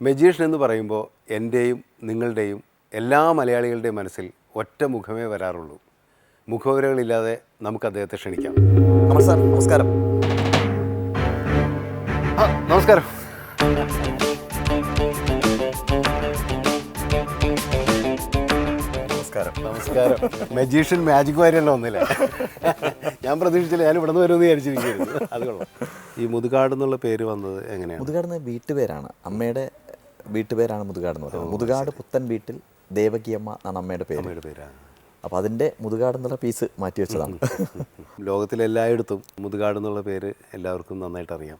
Magician എന്ന് പറയുമ്പോൾ എൻ്റെയും നിങ്ങളുടെയും എല്ലാ മലയാളികളുടെയും മനസ്സിൽ ഒറ്റ മുഖമേ വരാറുള്ളൂ. മുഖവരകളില്ലാതെ നമുക്ക് അദ്ദേഹത്തെ ക്ഷണിക്കാം. അമർ സാർ, നമസ്കാരം. നമസ്കാരം. നമസ്കാരം. നമസ്കാരം. മെജീഷ്യൻ മാജിക് വാരിയല്ല ഒന്നില്ല. ഞാൻ പ്രതീക്ഷിച്ചില്ല, ഞാൻ ഇവിടെ നിന്ന് വരുമെന്ന് വിചാരിച്ചിരിക്കുന്നു. അത് കൊള്ളാം. ഈ മുതുകാട് എന്നുള്ള പേര് വന്നത് എങ്ങനെയാണ്? മുതുകാട് എന്ന വീട്ടുപേരാണ്, അമ്മയുടെ വീട്ടുപേരാണ് മുതുകാട് എന്ന് പറയുന്നത്. മുതുകാട് പുത്തൻ വീട്ടിൽ ദേവകിയമ്മ എന്നാണ് അമ്മയുടെ പേര്. അമ്മയുടെ പേരാണ്. അപ്പോൾ അതിൻ്റെ മുതുകാട് എന്നുള്ള പീസ് മാറ്റി വെച്ചതാണ്. ലോകത്തിലെല്ലായിടത്തും മുതുകാട് എന്നുള്ള പേര് എല്ലാവർക്കും നന്നായിട്ട് അറിയാം.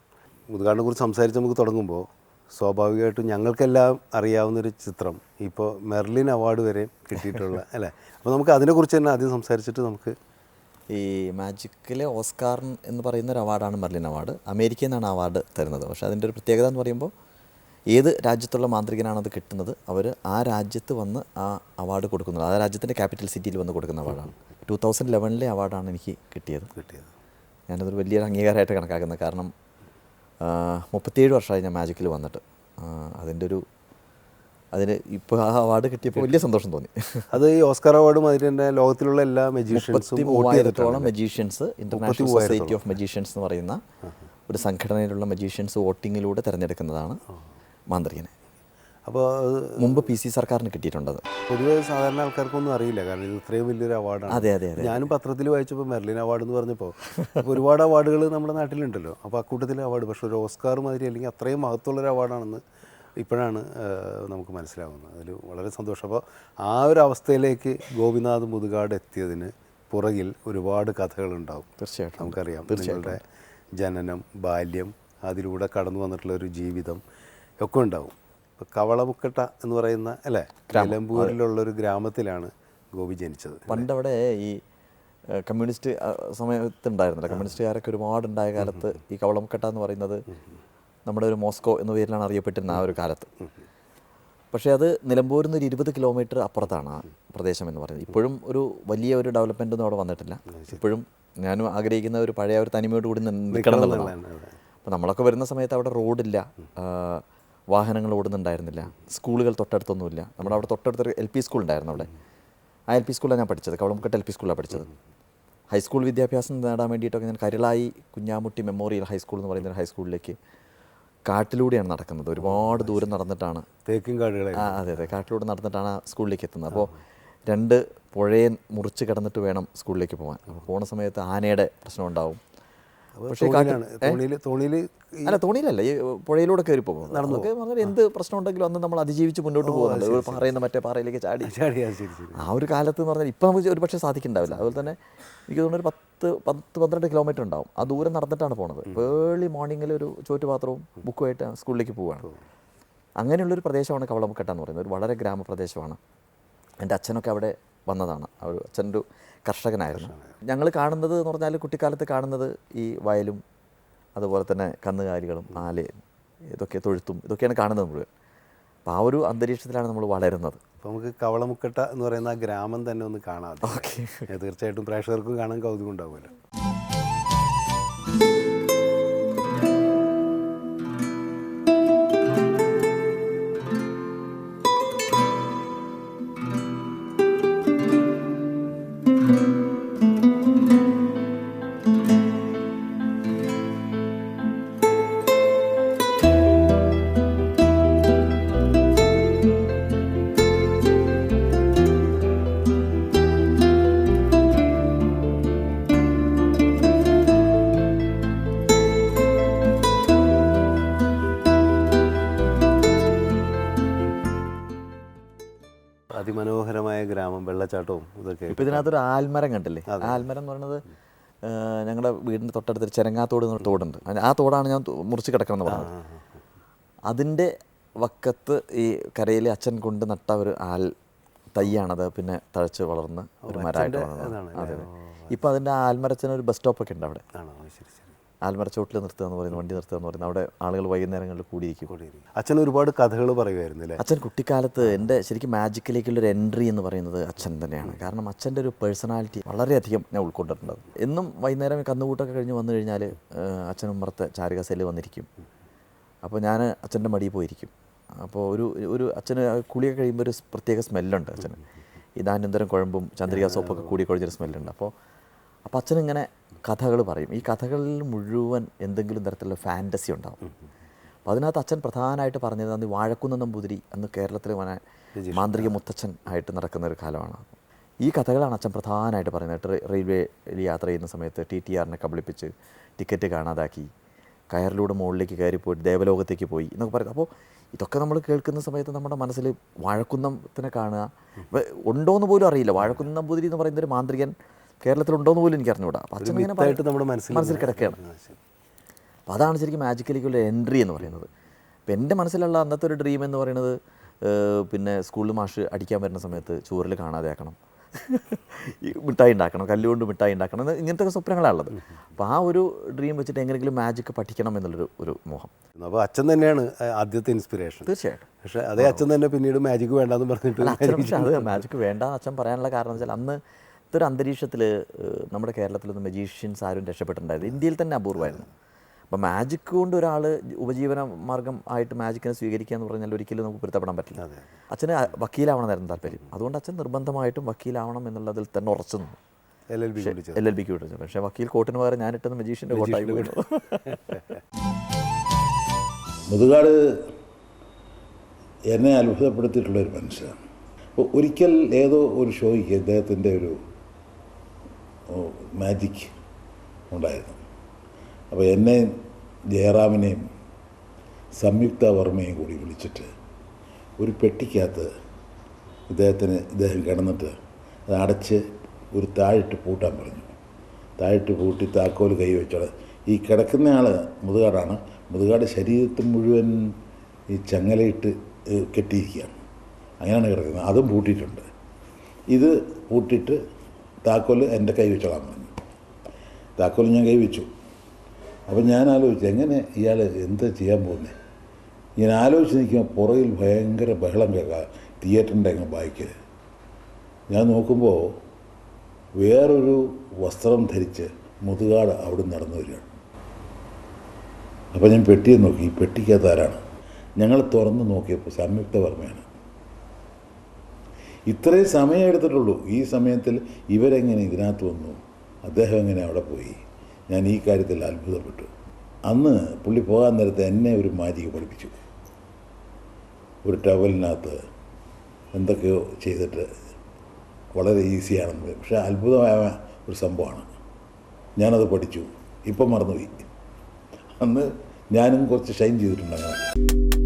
മുതുകാടിനെ കുറിച്ച് സംസാരിച്ച് നമുക്ക് തുടങ്ങുമ്പോൾ സ്വാഭാവികമായിട്ടും ഞങ്ങൾക്കെല്ലാം അറിയാവുന്നൊരു ചിത്രം ഇപ്പോൾ മെർലിൻ അവാർഡ് വരെ കിട്ടിയിട്ടുള്ള അല്ലേ? അപ്പോൾ നമുക്ക് അതിനെക്കുറിച്ച് തന്നെ ആദ്യം സംസാരിച്ചിട്ട് നമുക്ക് ഈ മാജിക്കിലെ ഓസ്കാർ എന്ന് പറയുന്ന ഒരു അവാർഡാണ് മെർലിൻ അവാർഡ്. അമേരിക്കയിൽ നിന്നാണ് അവാർഡ് തരുന്നത്. പക്ഷേ അതിൻ്റെ ഒരു പ്രത്യേകത എന്ന് പറയുമ്പോൾ ഏത് രാജ്യത്തുള്ള മാന്ത്രികനാണ് അത് കിട്ടുന്നത്, അവർ ആ രാജ്യത്ത് വന്ന് ആ അവാർഡ് കൊടുക്കുന്നത്, ആ രാജ്യത്തിൻ്റെ ക്യാപിറ്റൽ സിറ്റിയിൽ വന്ന് കൊടുക്കുന്ന അവാർഡാണ്. 2011 അവാർഡാണ് എനിക്ക് കിട്ടിയത്. ഞാനതൊരു വലിയൊരു അംഗീകാരമായിട്ട് കണക്കാക്കുന്നത്. കാരണം 37 വർഷമായി ഞാൻ മാജിക്കിൽ വന്നിട്ട്. അതിന് ഇപ്പോൾ ആ അവാർഡ് കിട്ടിയപ്പോൾ വലിയ സന്തോഷം തോന്നി. അത് ഈ ഓസ്കാർ അവാർഡും അതിന് തന്നെ ലോകത്തിലുള്ള എല്ലാ മെജീഷ്യൻസും 33,000 magicians, international society of magicians എന്ന് പറയുന്ന ഒരു സംഘടനയിലുള്ള മെജീഷ്യൻസ് വോട്ടിങ്ങിലൂടെ തിരഞ്ഞെടുക്കുന്നതാണ് മാന്ത്രികനെ. അപ്പോൾ മുമ്പ് PC സർക്കാരിന് കിട്ടിയിട്ടുണ്ടത്. പൊതുവെ സാധാരണ ആൾക്കാർക്കൊന്നും അറിയില്ല, കാരണം ഇത് ഇത്രയും വലിയൊരു അവാർഡാണ്. അതെ അതെ അതെ. ഞാനും പത്രത്തിൽ വായിച്ചപ്പോൾ മെർലിൻ അവാർഡ് എന്ന് പറഞ്ഞപ്പോൾ ഒരുപാട് അവാർഡുകൾ നമ്മുടെ നാട്ടിലുണ്ടല്ലോ. അപ്പോൾ അക്കൂട്ടത്തിലെ അവാർഡ്, പക്ഷേ ഒരു ഓസ്കാർ മാതിരി അല്ലെങ്കിൽ അത്രയും മഹത്വമുള്ളൊരു അവാർഡാണെന്ന് ഇപ്പോഴാണ് നമുക്ക് മനസ്സിലാവുന്നത്. അതിൽ വളരെ സന്തോഷം. അപ്പോൾ ആ ഒരു അവസ്ഥയിലേക്ക് ഗോപിനാഥ് മുതുകാട് എത്തിയതിന് പുറകിൽ ഒരുപാട് കഥകളുണ്ടാവും. തീർച്ചയായിട്ടും നമുക്കറിയാം. നിങ്ങളുടെ ജനനം, ബാല്യം, അതിലൂടെ കടന്നു വന്നിട്ടുള്ളൊരു ജീവിതം ഒക്കെ ഉണ്ടാവും. ഇപ്പോൾ കവളമുക്കട്ട എന്ന് പറയുന്ന അല്ലേ, നിലമ്പൂരിലുള്ളൊരു ഗ്രാമത്തിലാണ് ഗോപി ജനിച്ചത്. പണ്ടവിടെ ഈ കമ്മ്യൂണിസ്റ്റ് സമയത്തുണ്ടായിരുന്നില്ല, കമ്മ്യൂണിസ്റ്റുകാരൊക്കെ ഒരുപാടുണ്ടായ കാലത്ത് ഈ കവളമുക്കട്ട എന്ന് പറയുന്നത് നമ്മുടെ ഒരു മോസ്കോ എന്ന പേരിലാണ് അറിയപ്പെട്ടിരുന്ന ആ ഒരു കാലത്ത്. പക്ഷേ അത് നിലമ്പൂരിൽ നിന്ന് ഒരു 20 കിലോമീറ്റർ അപ്പുറത്താണ് ആ പ്രദേശം എന്ന് പറയുന്നത്. ഇപ്പോഴും ഒരു വലിയ ഒരു ഡെവലപ്മെൻ്റ് ഒന്നും അവിടെ വന്നിട്ടില്ല. ഇപ്പോഴും ഞാനും ആഗ്രഹിക്കുന്ന ഒരു പഴയ ഒരു തനിമയോട് കൂടി നിൽക്കണം എന്നുള്ളതാണ്. അപ്പോൾ നമ്മളൊക്കെ വരുന്ന സമയത്ത് അവിടെ റോഡില്ല, വാഹനങ്ങൾ ഓടുന്നുണ്ടായിരുന്നില്ല, സ്കൂളുകൾ തൊട്ടടുത്തൊന്നുമില്ല. നമ്മുടെ അവിടെ തൊട്ടടുത്തൊരു LP സ്കൂൾ ഉണ്ടായിരുന്നു. അവിടെ ആ LP സ്കൂളിലാണ് ഞാൻ പഠിച്ചത്, കവളമുക്കട്ട LP സ്കൂളിലാണ് പഠിച്ചത്. ഹൈസ്കൂൾ വിദ്യാഭ്യാസം നേടാൻ വേണ്ടിയിട്ടൊക്കെ ഞാൻ കരുളായി കുഞ്ഞാമുട്ടി മെമ്മോറിയൽ ഹൈസ്കൂൾ എന്ന് പറയുന്ന ഒരു ഹൈസ്കൂളിലേക്ക് കാട്ടിലൂടെയാണ് നടക്കുന്നത്. ഒരുപാട് ദൂരം നടന്നിട്ടാണ്, തേക്കും കാടുകളെ, അതെ അതെ, കാട്ടിലൂടെ നടന്നിട്ടാണ് ആ സ്കൂളിലേക്ക് എത്തുന്നത്. അപ്പോൾ 2 പുഴയെ മുറിച്ച് കടന്നിട്ട് വേണം സ്കൂളിലേക്ക് പോകാൻ. അപ്പോൾ പോകുന്ന സമയത്ത് ആനയുടെ പ്രശ്നം ഉണ്ടാവും. പക്ഷേ അല്ല, തോണിയിലല്ല, ഈ പുഴയിലൂടെ കയറി പോകുന്നത്. നമുക്ക് അങ്ങനെ എന്ത് പ്രശ്നം ഉണ്ടെങ്കിലും അന്ന് നമ്മൾ അതിജീവിച്ച് മുന്നോട്ട് പോകുന്നുണ്ട്. ഒരു പാറയിൽ നിന്ന് മറ്റേ പാറയിലേക്ക് ചാടി. ആ ഒരു കാലത്ത് എന്ന് പറഞ്ഞാൽ ഇപ്പം നമുക്ക് ഒരു പക്ഷേ സാധിക്കുന്നുണ്ടാവില്ല. അതുപോലെ തന്നെ എനിക്ക് തോന്നുന്നു ഒരു 10-12 കിലോമീറ്റർ ഉണ്ടാവും. ആ ദൂരം നടന്നിട്ടാണ് പോകുന്നത്. ഏർലി മോർണിംഗിൽ ഒരു ചോറ്റുപാത്രവും ബുക്കുമായിട്ട് സ്കൂളിലേക്ക് പോവുകയാണ്. അങ്ങനെയുള്ളൊരു പ്രദേശമാണ് കവളമുക്കട്ട എന്ന് പറയുന്നത്. ഒരു വളരെ ഗ്രാമപ്രദേശമാണ്. എൻ്റെ അച്ഛനൊക്കെ അവിടെ വന്നതാണ്. അച്ഛനൊരു കർഷകനായിരുന്നു. ഞങ്ങൾ കാണുന്നത് എന്ന് പറഞ്ഞാൽ കുട്ടിക്കാലത്ത് കാണുന്നത് ഈ വയലും അതുപോലെ തന്നെ കന്നുകാലികളും ആലയും ഇതൊക്കെ തൊഴുത്തും ഇതൊക്കെയാണ് കാണുന്നത് മുഴുവൻ. അപ്പോൾ ആ ഒരു അന്തരീക്ഷത്തിലാണ് നമ്മൾ വളരുന്നത്. അപ്പോൾ നമുക്ക് കവളമുക്കട്ട എന്ന് പറയുന്ന ആ ഗ്രാമം തന്നെ ഒന്ന് കാണാം. ഓക്കെ, തീർച്ചയായിട്ടും പ്രേക്ഷകർക്കും കാണാൻ കൗതുകം ഉണ്ടാവുമല്ലോ. അതിമനോഹരമായ ഗ്രാമം, വെള്ളച്ചാട്ടവും ഇതൊക്കെ. ഇപ്പോൾ ഇതിനകത്തൊരു ആൽമരം കണ്ടില്ലേ? ആൽമരം എന്ന് പറയുന്നത് ഞങ്ങളുടെ വീടിൻ്റെ തൊട്ടടുത്തൊരു ചെരങ്ങാത്തോട് എന്നൊരു തോടുണ്ട്. ആ തോടാണ് ഞാൻ മുറിച്ച് കിടക്കണമെന്ന് പറഞ്ഞത്. അതിൻ്റെ വക്കത്ത് ഈ കരയിൽ അച്ഛൻ കൊണ്ട് നട്ട ഒരു ആൽ തൈയാണത്. പിന്നെ തഴച്ച് വളർന്ന് ഒരു മരമായിട്ട് വളർന്നത്. അതെ. ഇപ്പോൾ അതിൻ്റെ ആൽമരത്തിന് ഒരു ബസ് സ്റ്റോപ്പൊക്കെ ഉണ്ട് അവിടെ. ആൽമരച്ചോട്ടിൽ നിർത്തുക എന്ന് പറയുന്നത്, വണ്ടി നിർത്തുക എന്ന് പറയുന്നത്, അവിടെ ആളുകൾ വൈകുന്നേരങ്ങളിൽ കൂടിയിരിക്കും. അച്ഛൻ ഒരുപാട് കഥകൾ പറയുമായിരുന്നില്ലേ? അച്ഛൻ കുട്ടിക്കാലത്ത് എൻ്റെ ശരിക്കും മാജിക്കിലേക്കുള്ളൊരു എൻട്രി എന്ന് പറയുന്നത് അച്ഛൻ തന്നെയാണ്. കാരണം അച്ഛൻ്റെ ഒരു പേഴ്സണാലിറ്റി വളരെയധികം ഞാൻ ഉൾക്കൊണ്ടിട്ടുണ്ട്. എന്നും വൈകുന്നേരം കന്നുകൂട്ടൊക്കെ കഴിഞ്ഞ് വന്നു കഴിഞ്ഞാൽ അച്ഛനും പുറത്ത് ചാരുകസയിൽ വന്നിരിക്കും. അപ്പോൾ ഞാൻ അച്ഛൻ്റെ മടിയിൽ പോയിരിക്കും. അപ്പോൾ ഒരു അച്ഛന് കുളിയൊക്കെ കഴിയുമ്പോൾ ഒരു പ്രത്യേക സ്മെല്ലുണ്ട് അച്ഛന്. ഈ ധാന്യന്തരം കുഴമ്പും ചന്ദ്രിക സോപ്പൊക്കെ കൂടി കുഴഞ്ഞൊരു സ്മെല്ലുണ്ട്. അപ്പോൾ അച്ഛനിങ്ങനെ കഥകൾ പറയും. ഈ കഥകളിൽ മുഴുവൻ എന്തെങ്കിലും തരത്തിലുള്ള ഫാൻറ്റസി ഉണ്ടാവും. അപ്പോൾ അതിനകത്ത് അച്ഛൻ പ്രധാനമായിട്ട് പറഞ്ഞത് അന്ന് വാഴക്കുന്ന് നമ്പൂതിരി അന്ന് കേരളത്തിൽ മാന്ത്രിക മുത്തച്ഛൻ ആയിട്ട് നടക്കുന്ന ഒരു കാലമാണ്. ഈ കഥകളാണ് അച്ഛൻ പ്രധാനമായിട്ട് പറയുന്നത്. റെയിൽവേയിൽ യാത്ര ചെയ്യുന്ന സമയത്ത് TTRനെ കബളിപ്പിച്ച് ടിക്കറ്റ് കാണാതാക്കി, കയറിലൂടെ മുകളിലേക്ക് കയറിപ്പോയിട്ട് ദേവലോകത്തേക്ക് പോയി എന്നൊക്കെ പറയുന്നത്. അപ്പോൾ ഇതൊക്കെ നമ്മൾ കേൾക്കുന്ന സമയത്ത് നമ്മുടെ മനസ്സിൽ വാഴക്കുന്നത്തിനെ കാണുക ഉണ്ടോയെന്ന് പോലും അറിയില്ല. വാഴക്കുന്നം നമ്പൂതിരി എന്ന് പറയുന്നൊരു മാന്ത്രികൻ കേരളത്തിലുണ്ടോയെന്ന് പോലും എനിക്ക് അറിഞ്ഞുകൂടാ. അപ്പോൾ അച്ഛൻ ഇങ്ങനെ മനസ്സിൽ കിടക്കുകയാണ്. അപ്പോൾ അതാണ് ശരിക്കും മാജിക്കലിക്കുള്ള എൻട്രി എന്ന് പറയുന്നത്. അപ്പോൾ എൻ്റെ മനസ്സിലുള്ള അന്നത്തെ ഒരു ഡ്രീം എന്ന് പറയുന്നത് പിന്നെ സ്കൂളിൽ മാഷ് അടിക്കാൻ വരുന്ന സമയത്ത് ചോറിൽ കാണാതെ ആക്കണം, ഈ മിഠായി ഉണ്ടാക്കണം, കല്ലുകൊണ്ട് മിഠായി ഉണ്ടാക്കണം, ഇങ്ങനത്തെ സ്വപ്നങ്ങളാണുള്ളത്. അപ്പോൾ ആ ഒരു ഡ്രീം വെച്ചിട്ട് എങ്ങനെയെങ്കിലും മാജിക്ക് പഠിക്കണം എന്നുള്ളൊരു മോഹം. അപ്പോൾ അച്ഛൻ തന്നെയാണ് ആദ്യത്തെ ഇൻസ്പിറേഷൻ. തീർച്ചയായിട്ടും. പക്ഷേ അതേ അച്ഛൻ തന്നെ പിന്നീട് മാജിക്ക് വേണ്ടാന്ന് പറഞ്ഞിട്ട് പക്ഷേ അത് മാജിക്ക് വേണ്ടാന്ന് അച്ഛൻ പറയാനുള്ള കാരണം വെച്ചാൽ അന്ന് ഇതൊരു അന്തരീക്ഷത്തിൽ നമ്മുടെ കേരളത്തിലൊന്നും മജീഷ്യൻസ് ആരും രക്ഷപ്പെട്ടിട്ടുണ്ടായിരുന്നു. ഇന്ത്യയിൽ തന്നെ അപൂർവമായിരുന്നു. അപ്പോൾ മാജിക് കൊണ്ട് ഒരാൾ ഉപജീവന മാർഗം ആയിട്ട് മാജിക്കിനെ സ്വീകരിക്കുക എന്ന് പറഞ്ഞാൽ ഒരിക്കലും നമുക്ക് പൊരുത്തപ്പെടാൻ പറ്റില്ല. അച്ഛന് വക്കീലാവണമെന്നായിരുന്നു താല്പര്യം. അതുകൊണ്ട് അച്ഛൻ നിർബന്ധമായിട്ടും വക്കീലാവണം എന്നുള്ളതിൽ തന്നെ ഉറച്ചു നിന്നു. LLBക്ക് വിളിച്ചു. പക്ഷേ വക്കീൽ കോട്ടിന് പകരം ഞാനിട്ടത് മജീഷ്യൻ്റെ കോട്ടായി പോയിരുന്നു. മുതുകാട് എന്നെ അത്ഭുതപ്പെടുത്തിയിട്ടുള്ളൊരു മനുഷ്യനാണ്. അപ്പോൾ ഒരിക്കൽ ഏതോ ഒരു ഷോയ്ക്ക് അദ്ദേഹത്തിൻ്റെ ഒരു മാജിക് ഉണ്ടായിരുന്നു. അപ്പോൾ എന്നെയും ജയറാമിനെയും സംയുക്ത വർമ്മയും കൂടി വിളിച്ചിട്ട് ഒരു പെട്ടിക്കകത്ത് ഇദ്ദേഹം കിടന്നിട്ട് അത് അടച്ച് ഒരു താഴിട്ട് പൂട്ടാൻ പറഞ്ഞു. താഴിട്ട് പൂട്ടി താക്കോൽ കൈ വെച്ചോളെ. ഈ കിടക്കുന്ന ആൾ മുതുകാടാണ്. മുതുകാട് ശരീരത്തിൽ മുഴുവൻ ഈ ചങ്ങലയിട്ട് കെട്ടിയിരിക്കുകയാണ്. അങ്ങനെയാണ് കിടക്കുന്നത്. അതും പൂട്ടിയിട്ടുണ്ട്. ഇത് പൂട്ടിയിട്ട് താക്കോൽ എൻ്റെ കൈ വെച്ചോളാൻ പറഞ്ഞു. താക്കോൽ ഞാൻ കൈ വെച്ചു. അപ്പം ഞാൻ ആലോചിച്ചു എങ്ങനെ ഇയാൾ എന്താ ചെയ്യാൻ പോകുന്നത്. ഞാൻ ആലോചിച്ച് നിൽക്കുമ്പോൾ പുറകിൽ ഭയങ്കര ബഹളം കേൾക്കാം തിയേറ്ററിൻ്റെ അങ്ങ് ബാക്കിൽ. ഞാൻ നോക്കുമ്പോൾ വേറൊരു വസ്ത്രം ധരിച്ച് മുതുകാട് അവിടെ നടന്നു വരികയാണ്. അപ്പോൾ ഞാൻ പെട്ടിയെ നോക്കി. ഈ പെട്ടിക്കകത്ത് ആരാണ്? ഞങ്ങൾ തുറന്ന് നോക്കിയപ്പോൾ സംയുക്ത വർമ്മയാണ്. ഇത്രയും സമയം എടുത്തിട്ടുള്ളൂ. ഈ സമയത്തിൽ ഇവരെങ്ങനെ ഇതിനകത്ത് വന്നു, അദ്ദേഹം എങ്ങനെ അവിടെ പോയി? ഞാൻ ഈ കാര്യത്തിൽ അത്ഭുതപ്പെട്ടു. അന്ന് പുള്ളി പോകാൻ നേരത്തെ എന്നെ ഒരു മാജിക് പഠിപ്പിച്ചു. ഒരു ടവലിനകത്ത് എന്തൊക്കെയോ ചെയ്തിട്ട് വളരെ ഈസിയാണെന്ന്. പക്ഷേ അത്ഭുതമായ ഒരു സംഭവമാണ്. ഞാനത് പഠിച്ചു. ഇപ്പം മറന്നുപോയി. അന്ന് ഞാനും കുറച്ച് ഷൈൻ ചെയ്തിട്ടുണ്ട് അങ്ങനെ.